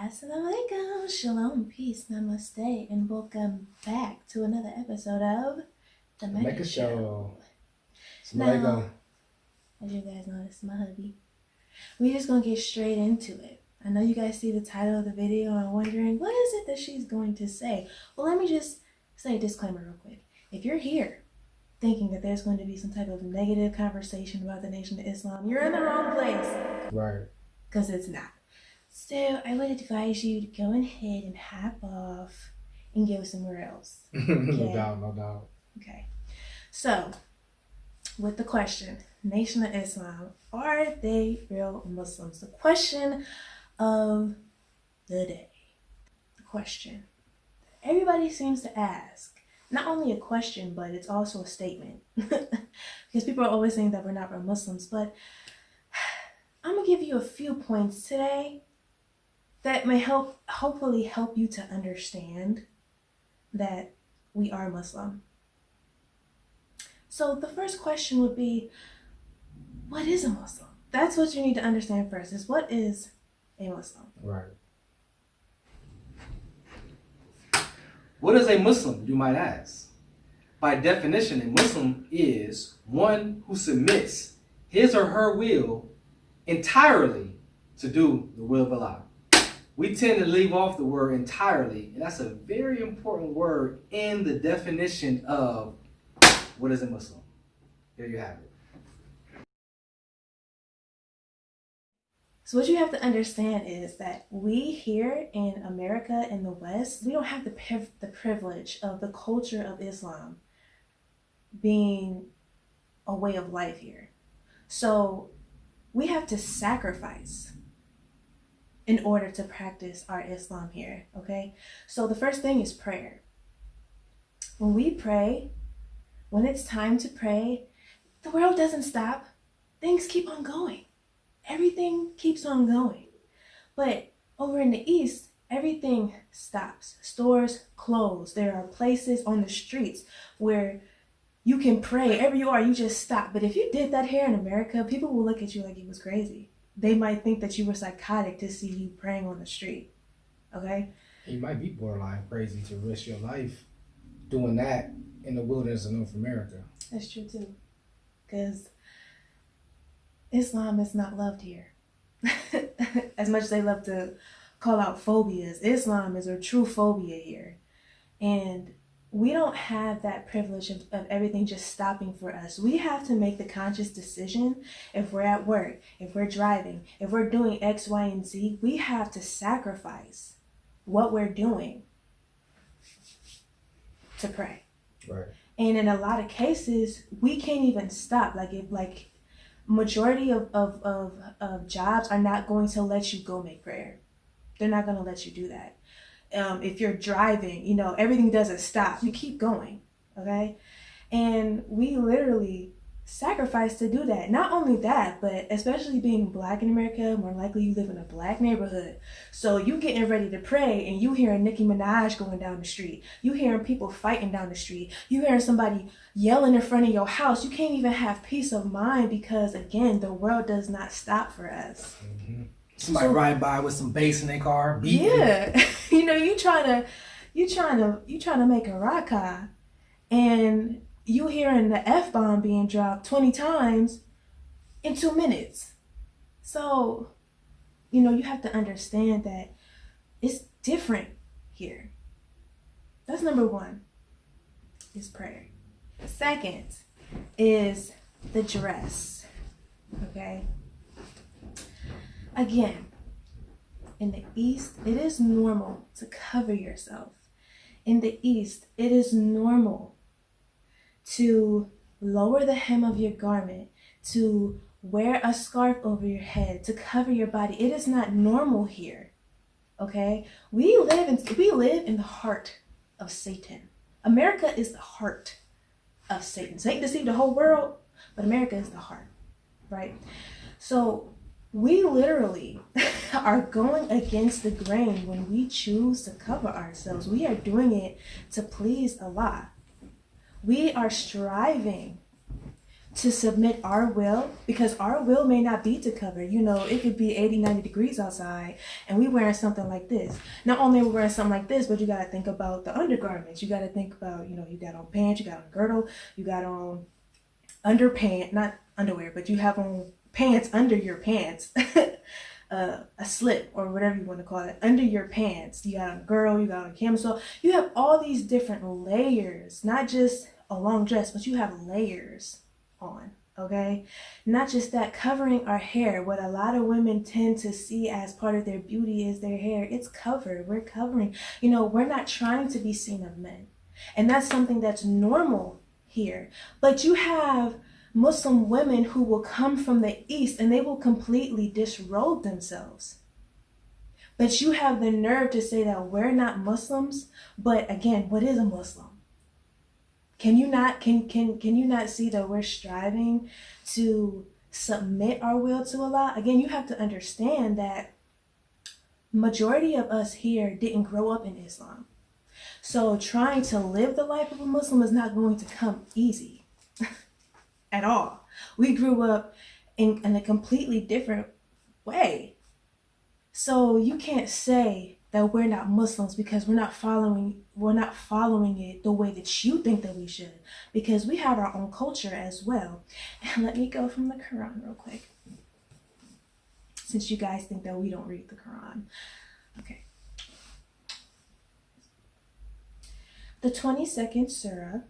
Assalamu alaikum, shalom, peace, namaste, and welcome back to another episode of The Mecca Show. Now, as you guys know, this is my hubby. We're just going to get straight into it. I know you guys see the title of the video and are wondering, what is it that she's going to say? Well, let me just say a disclaimer real quick. If you're here thinking that there's going to be some type of negative conversation about the Nation of Islam, you're in the wrong place. Right. Because it's not. So I would advise you to go ahead and hop off and go somewhere else. Okay? No doubt. Okay. So, with the question, Nation of Islam, are they real Muslims? The question of the day. The question everybody seems to ask. Not only a question, but it's also a statement. Because people are always saying that we're not real Muslims. But I'm going to give you a few points today that may hopefully help you to understand that we are Muslim. So the first question would be, what is a Muslim? That's what you need to understand first, is what is a Muslim? Right. What is a Muslim, you might ask? By definition, a Muslim is one who submits his or her will entirely to do the will of Allah. We tend to leave off the word entirely, and that's a very important word in the definition of what is a Muslim. Here you have it. So what you have to understand is that we here in America, in the West, we don't have the privilege of the culture of Islam being a way of life here. So we have to sacrifice in order to practice our Islam here, okay? So the first thing is prayer. When we pray, when it's time to pray, the world doesn't stop. Things keep on going. Everything keeps on going. But over in the East, everything stops. Stores close. There are places on the streets where you can pray. Wherever you are, you just stop. But if you did that here in America, people will look at you like you was crazy. They might think that you were psychotic to see you praying on the street. Okay? You might be borderline crazy to risk your life doing that in the wilderness of North America. That's true too. Because Islam is not loved here. As much as they love to call out phobias, Islam is a true phobia here. And we don't have that privilege of everything just stopping for us. We have to make the conscious decision. If we're at work, if we're driving, if we're doing X, Y, and Z, we have to sacrifice what we're doing to pray. Right. And in a lot of cases, we can't even stop. Majority of jobs are not going to let you go make prayer. They're not going to let you do that. If you're driving, everything doesn't stop. You keep going, okay? And we literally sacrifice to do that. Not only that, but especially being Black in America, more likely you live in a Black neighborhood. So you getting ready to pray and you hearing Nicki Minaj going down the street. You hearing people fighting down the street. You hearing somebody yelling in front of your house. You can't even have peace of mind because, again, the world does not stop for us. Mm-hmm. Somebody ride by with some bass in their car, beating. Yeah. you trying to make a raka and you hearing the F-bomb being dropped 20 times in 2 minutes. So, you have to understand that it's different here. That's number one, is prayer. Second is the dress, okay? Again, in the East, it is normal to cover yourself. In the East, it is normal to lower the hem of your garment, to wear a scarf over your head, to cover your body. It is not normal here, okay? We live in the heart of Satan. America is the heart of Satan. Satan deceived the whole world, but America is the heart, right? So we literally are going against the grain when we choose to cover ourselves. We are doing it to please Allah. We are striving to submit our will, because our will may not be to cover. You know, it could be 80, 90 degrees outside and we wearing something like this. Not only are we wearing something like this, but you got to think about the undergarments. You got to think about, you know, you got on pants, you got on girdle, you got on underpants, not underwear, but you have on pants under your pants. A slip or whatever you want to call it under your pants. You got on a girdle, you got on a camisole. You have all these different layers, not just a long dress, but you have layers on, okay? Not just that, covering our hair. What a lot of women tend to see as part of their beauty is their hair. It's covered. We're covering. You know, we're not trying to be seen of men. And that's something that's normal here. But you have Muslim women who will come from the East and they will completely disrobe themselves. But you have the nerve to say that we're not Muslims. But again, what is a Muslim? Can you not see that we're striving to submit our will to Allah? Again, you have to understand that majority of us here didn't grow up in Islam. So trying to live the life of a Muslim is not going to come easy at all. We grew up in a completely different way. So you can't say that we're not Muslims because we're not following it the way that you think that we should, because we have our own culture as well. And let me go from the Quran real quick, since you guys think that we don't read the Quran. Okay. The 22nd surah,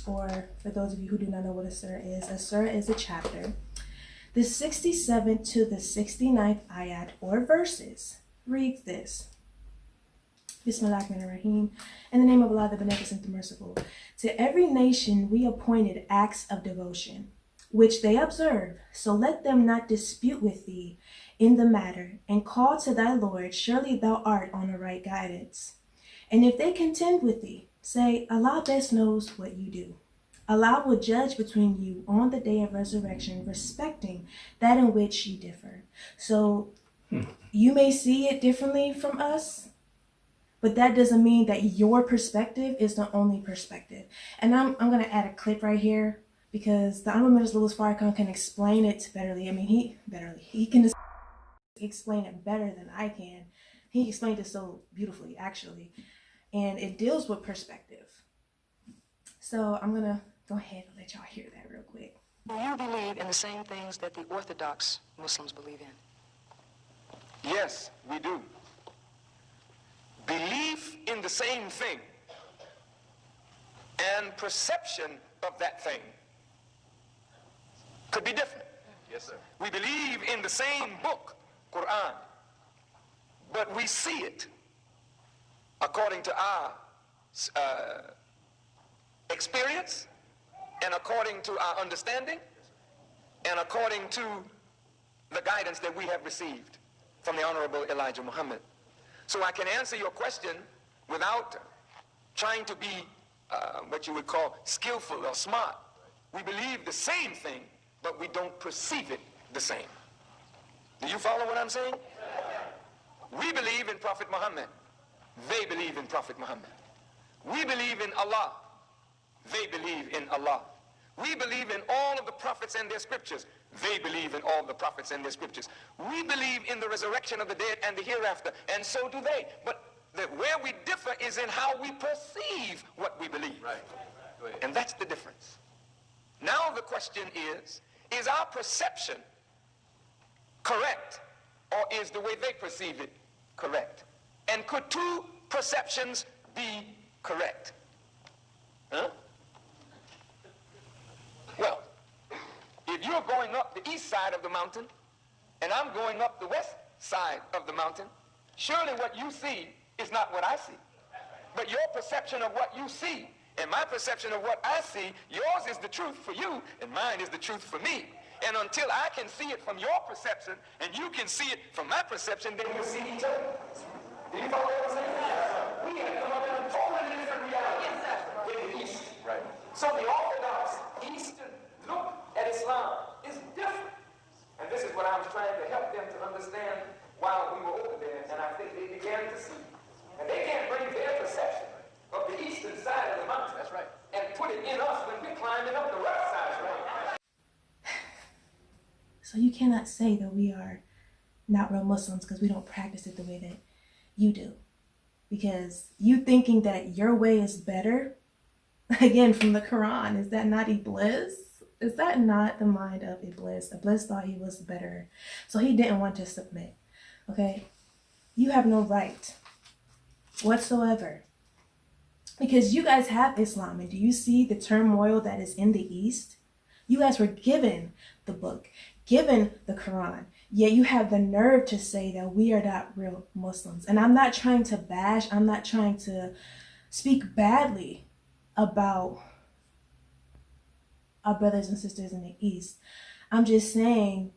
or for those of you who do not know what a surah is a chapter. The 67th to the 69th ayat, or verses, reads this. Bismillahirrahmanirrahim. In the name of Allah, the Beneficent, the Merciful. To every nation we appointed acts of devotion, which they observe, so let them not dispute with thee in the matter, and call to thy Lord, surely thou art on the right guidance. And if they contend with thee, say, Allah best knows what you do. Allah will judge between you on the day of resurrection, respecting that in which you differ. So you may see it differently from us, but that doesn't mean that your perspective is the only perspective. And I'm going to add a clip right here, because the Honorable Minister Louis Farrakhan can explain it betterly. I mean, he can explain it better than I can. He explained it so beautifully, actually. And it deals with perspective. So I'm going to go ahead and let y'all hear that real quick. Do you believe in the same things that the Orthodox Muslims believe in? Yes, we do. Belief in the same thing and perception of that thing could be different. Yes, sir. We believe in the same book, Quran, but we see it according to our experience and according to our understanding and according to the guidance that we have received from the Honorable Elijah Muhammad. So I can answer your question without trying to be what you would call skillful or smart. We believe the same thing, but we don't perceive it the same. Do you follow what I'm saying? We believe in Prophet Muhammad. They believe in Prophet Muhammad. We believe in Allah. They believe in Allah. We believe in all of the prophets and their scriptures. They believe in all the prophets and their scriptures. We believe in the resurrection of the dead and the hereafter, and so do they. But where we differ is in how we perceive what we believe. Right. Go ahead. And that's the difference. Now the question is our perception correct, or is the way they perceive it correct? And could two perceptions be correct? Huh? Well, if you're going up the east side of the mountain and I'm going up the west side of the mountain, surely what you see is not what I see. But your perception of what you see and my perception of what I see, yours is the truth for you and mine is the truth for me. And until I can see it from your perception and you can see it from my perception, then we'll see each other. Do you follow what I'm saying? We have come up in a totally different reality in the East. Right. So the Orthodox Eastern look at Islam is different. And this is what I was trying to help them to understand while we were over there, and I think they began to see. And they can't bring their perception of the eastern side of the mountain. That's right. And put it in us when we're climbing up the west side. Right? So you cannot say that we are not real Muslims because we don't practice it the way that you do. Because you thinking that your way is better, again, from the Quran, is that not Iblis? Is that not the mind of Iblis? Iblis thought he was better, so he didn't want to submit. Okay? You have no right whatsoever. Because you guys have Islam, and do you see the turmoil that is in the East? You guys were given the book, given the Quran, yet you have the nerve to say that we are not real Muslims. And I'm not trying to bash, I'm not trying to speak badly about our brothers and sisters in the East. I'm just saying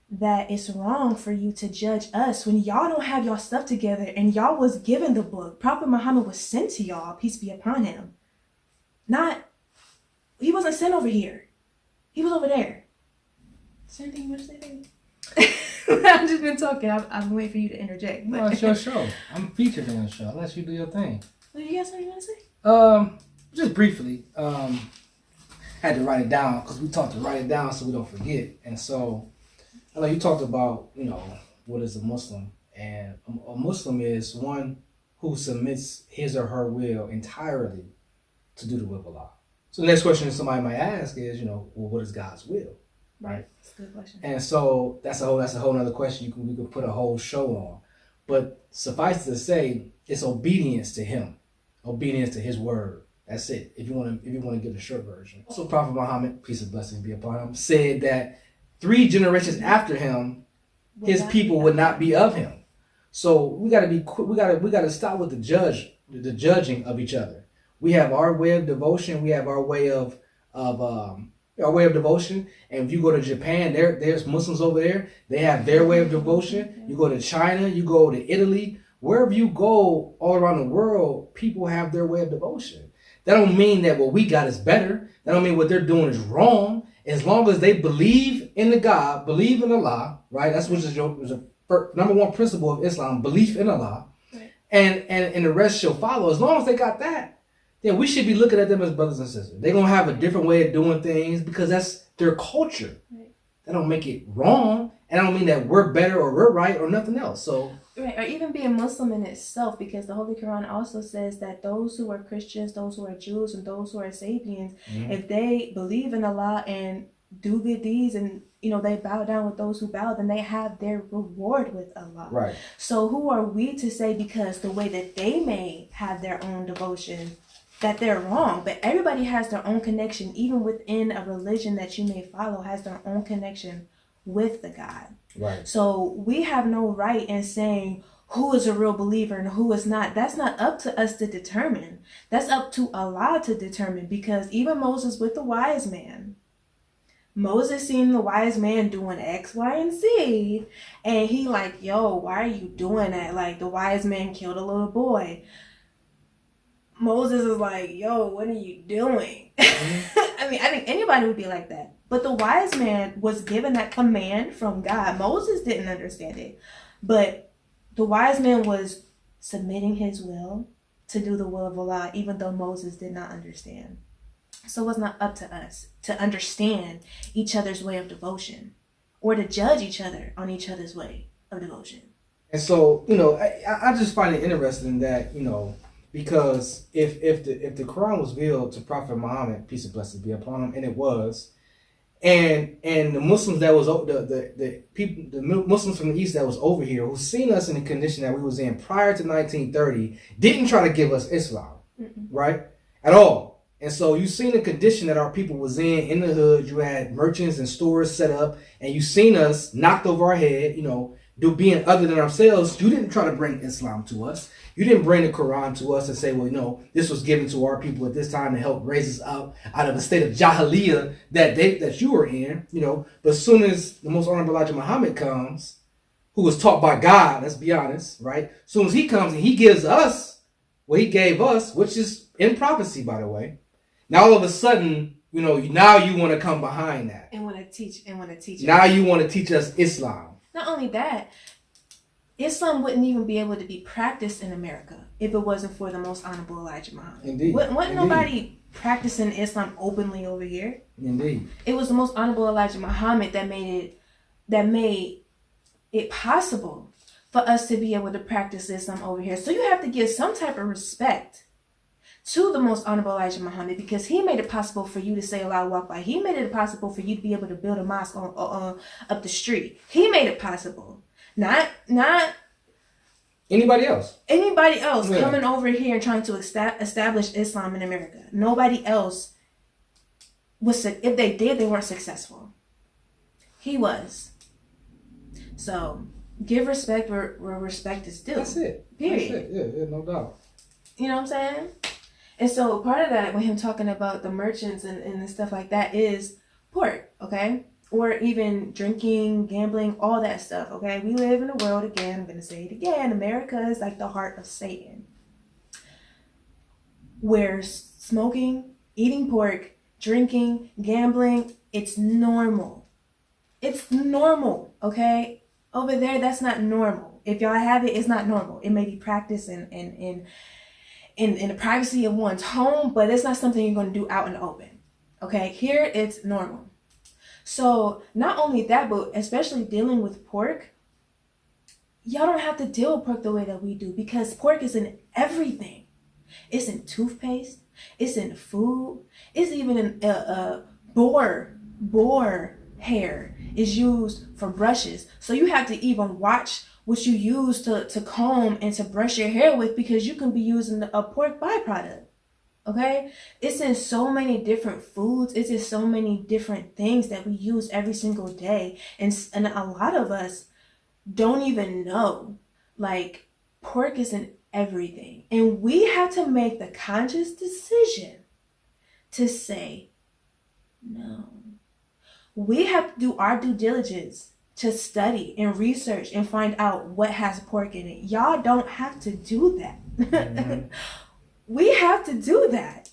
that it's wrong for you to judge us when y'all don't have y'all stuff together and y'all was given the book. Prophet Muhammad was sent to y'all, peace be upon him. He wasn't sent over here. He was over there. Is there anything you want to say, baby? I've just been talking. I'm waiting for you to interject. Well, it's your show. I'm featured in the show. I'll let you do your thing. Well, you got something you want to say? Just briefly. Had to write it down because we talked to write it down so we don't forget. And so, I know you talked about, what is a Muslim? And a Muslim is one who submits his or her will entirely to do the will of Allah. So the next question somebody might ask is, well, what is God's will? Right? That's a good question. And so that's a whole nother question we could put a whole show on. But suffice to say, it's obedience to him, obedience to his word. That's it. If you want to give the short version. Also, Prophet Muhammad, peace and blessings be upon him, said that 3 generations after him, his people would not be of him. So we got to stop with the judging of each other. We have our way of devotion. We have our way of devotion. And if you go to Japan, there's Muslims over there. They have their way of devotion. You go to China, you go to Italy, wherever you go all around the world, people have their way of devotion. That don't mean that what we got is better. That don't mean what they're doing is wrong. As long as they believe in the God, believe in Allah, right? That's which is the number one principle of Islam, belief in Allah. Right. And the rest shall follow. As long as they got that, then we should be looking at them as brothers and sisters. They're going to have a different way of doing things because that's their culture. Right. That don't make it wrong. And I don't mean that we're better or we're right or nothing else. So right, or even being Muslim in itself, because the Holy Quran also says that those who are Christians, those who are Jews, and those who are Sabians, if they believe in Allah and do good deeds and they bow down with those who bow, then they have their reward with Allah. Right. So who are we to say because the way that they may have their own devotion that they're wrong? But everybody has their own connection, even within a religion that you may follow, has their own connection with the God. Right. So we have no right in saying who is a real believer and who is not. That's not up to us to determine. That's up to Allah to determine, because even Moses with the wise man, Moses seen the wise man doing X, Y, and Z, and he like, yo, why are you doing that? Like, the wise man killed a little boy. Moses is like, yo, what are you doing? I mean, I think anybody would be like that. But the wise man was given that command from God. Moses didn't understand it. But the wise man was submitting his will to do the will of Allah, even though Moses did not understand. So it's not up to us to understand each other's way of devotion or to judge each other on each other's way of devotion. And so, I just find it interesting that, because if the Quran was revealed to Prophet Muhammad, peace and blessings be upon him, and it was, and the Muslims that was the Muslims from the East that was over here who seen us in the condition that we was in prior to 1930 didn't try to give us Islam, right, at all. And so you seen the condition that our people was in the hood. You had merchants and stores set up, and you seen us knocked over our head, being other than ourselves. You didn't try to bring Islam to us. You didn't bring the Quran to us and say, well, this was given to our people at this time to help raise us up out of a state of Jahiliyyah that you were in, But as soon as the most honorable Elijah Muhammad comes, who was taught by God, let's be honest, right? As soon as he comes and he gives us what he gave us, which is in prophecy, by the way. Now all of a sudden, now you want to come behind that. And want to teach. Now you want to teach us Islam. Not only that, Islam wouldn't even be able to be practiced in America if it wasn't for the most honorable Elijah Muhammad. Indeed. Wasn't nobody practicing Islam openly over here. Indeed. It was the most honorable Elijah Muhammad that made it that made it possible for us to be able to practice Islam over here. So you have to give some type of respect to the most honorable Elijah Muhammad, because he made it possible for you to say Allahu Akbar. He made it possible for you to be able to build a mosque on up the street. He made it possible. Not Anybody else coming over here and trying to establish Islam in America. Nobody else was, if they did, they weren't successful. He was. So give respect where respect is due. That's it. Period. That's it. Yeah, no doubt. You know what I'm saying? And so part of that, when him talking about the merchants and stuff like that, is pork, okay? Or even drinking, gambling, all that stuff, okay? We live in a world, again, I'm going to say it again, America is like the heart of Satan, where smoking, eating pork, drinking, gambling, it's normal. It's normal, okay? Over there, that's not normal. If y'all have it, it's not normal. It may be practiced in the privacy of one's home, but it's not something you're going to do out in the open, okay? Here, it's normal. So not only that, but especially dealing with pork, y'all don't have to deal with pork the way that we do, because pork is in everything. It's in toothpaste. It's in food. It's even in boar hair is used for brushes. So you have to even watch what you use to comb and to brush your hair with, because you can be using a pork byproduct. Okay? It's in so many different foods. It's in so many different things that we use every single day. And a lot of us don't even know. Like, pork is in everything. And we have to make the conscious decision to say no. We have to do our due diligence to study and research and find out what has pork in it. Y'all don't have to do that. Mm-hmm. We have to do that.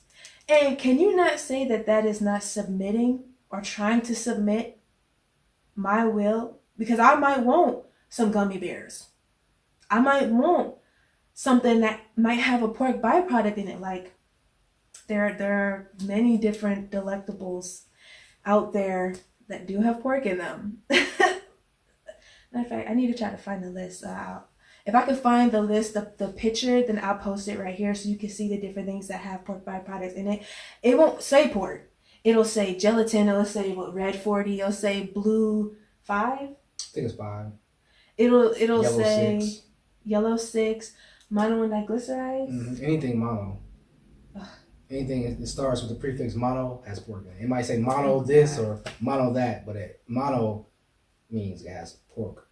And can you not say that that is not submitting or trying to submit my will? Because I might want some gummy bears. I might want something that might have a pork byproduct in it. Like, there are many different delectables out there that do have pork in them. Matter of fact, I need to try to find the list. If I can find the list, the picture, then I'll post it right here so you can see the different things that have pork byproducts in it. It won't say pork. It'll say gelatin. It'll say red 40. It'll say blue 5. I think it's 5. It'll Yellow say 6. Yellow 6. Mono and diglycerides. Mm-hmm. Anything mono. Anything that starts with the prefix mono has pork in it. It might say mono this or mono that, but mono means it has pork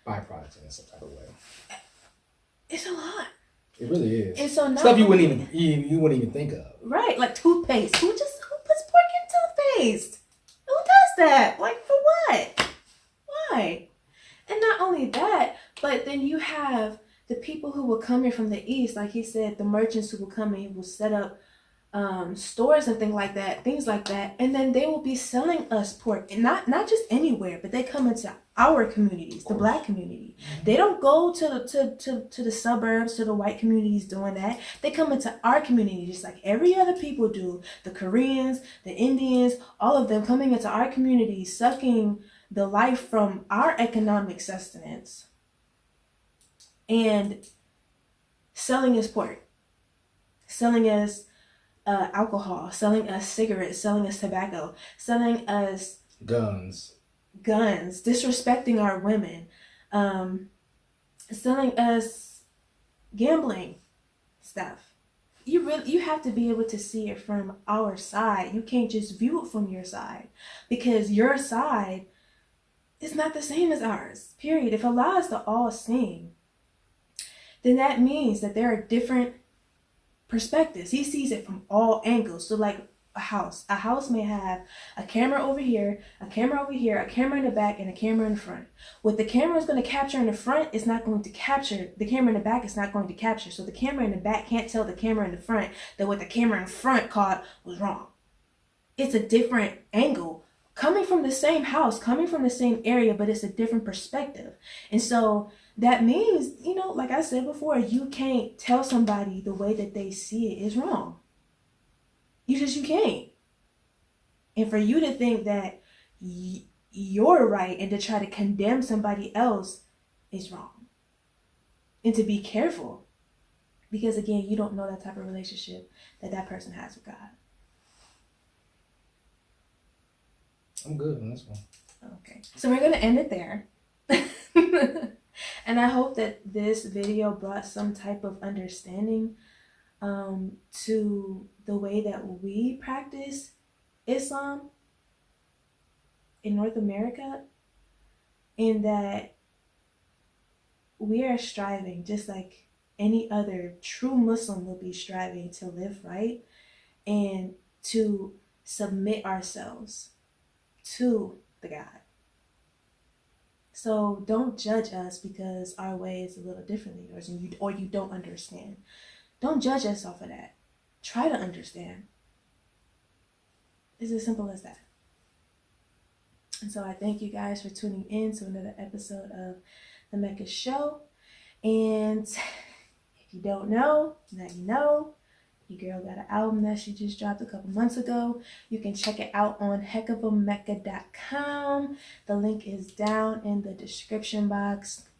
byproducts in it some type of way. It's a lot. It really is. And so stuff you wouldn't even think of. Right, like toothpaste. Who puts pork in toothpaste? Who does that? Like, for what? Why? And not only that, but then you have the people who will come here from the east, like he said, the merchants who will come in, will set up stores and things like that, and then they will be selling us pork, and not just anywhere, but they come into our communities, the Black community. They don't go to the suburbs, to the white communities doing that. They come into our community just like every other people do. The Koreans, the Indians, all of them coming into our community, sucking the life from our economic sustenance and selling us pork, selling us alcohol, selling us cigarettes, selling us tobacco, selling us guns, disrespecting our women, selling us gambling stuff. You have to be able to see it from our side. You can't just view it from your side, because your side is not the same as ours, period. If Allah is the all-seeing, then that means that there are different perspectives. He sees it from all angles. So like a house may have a camera over here, a camera over here, a camera in the back, and a camera in the front. What the camera is going to capture in the front is not going to capture, the camera in the back is not going to capture. So the camera in the back can't tell the camera in the front that what the camera in front caught was wrong. It's a different angle, coming from the same house, coming from the same area, but it's a different perspective. And so that means, like I said before, you can't tell somebody the way that they see it is wrong. You can't. And for you to think that you're right and to try to condemn somebody else is wrong. And to be careful. Because again, you don't know that type of relationship that person has with God. I'm good on this one. Okay. So we're going to end it there. And I hope that this video brought some type of understanding to the way that we practice Islam in North America, in that we are striving, just like any other true Muslim will be striving, to live right and to submit ourselves to the God. So don't judge us because our way is a little different than yours, and you don't understand. Don't judge us off of that. Try to understand. It's as simple as that. And so I thank you guys for tuning in to another episode of The Mecca Show. And if you don't know, now you know. Your girl got an album that she just dropped a couple months ago. You can check it out on heckofamecca.com. The link is down in the description box.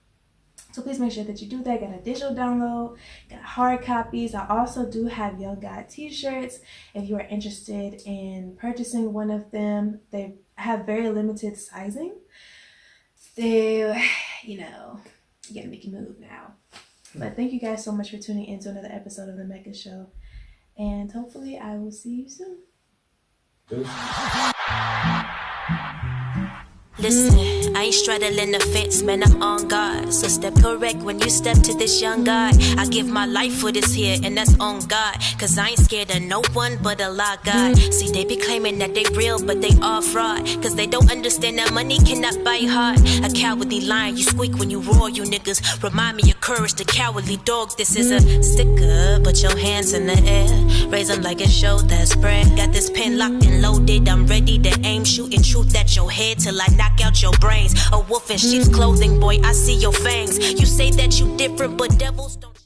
So please make sure that you do that. Got a digital download, got hard copies. I also do have Young God t-shirts. If you are interested in purchasing one of them, they have very limited sizing. So, you know, you gotta make a move now. But thank you guys so much for tuning in to another episode of The Mecca Show. And hopefully I will see you soon. Listen, I ain't straddling the fence, man, I'm on guard. So step correct when you step to this young God. I give my life for this here, and that's on God. Cause I ain't scared of no one but Allah God. See, they be claiming that they real, but they all fraud. Cause they don't understand that money cannot buy heart. A cowardly lion, you squeak when you roar, you niggas. Remind me of courage, the cowardly dogs. This is a sticker, put your hands in the air. Raise them like a show that's spread. Got this pen locked and loaded, I'm ready to aim. Shooting truth at your head till I knock out your brains. A wolf in sheep's clothing, boy, I see your fangs. You say that you different, but devils don't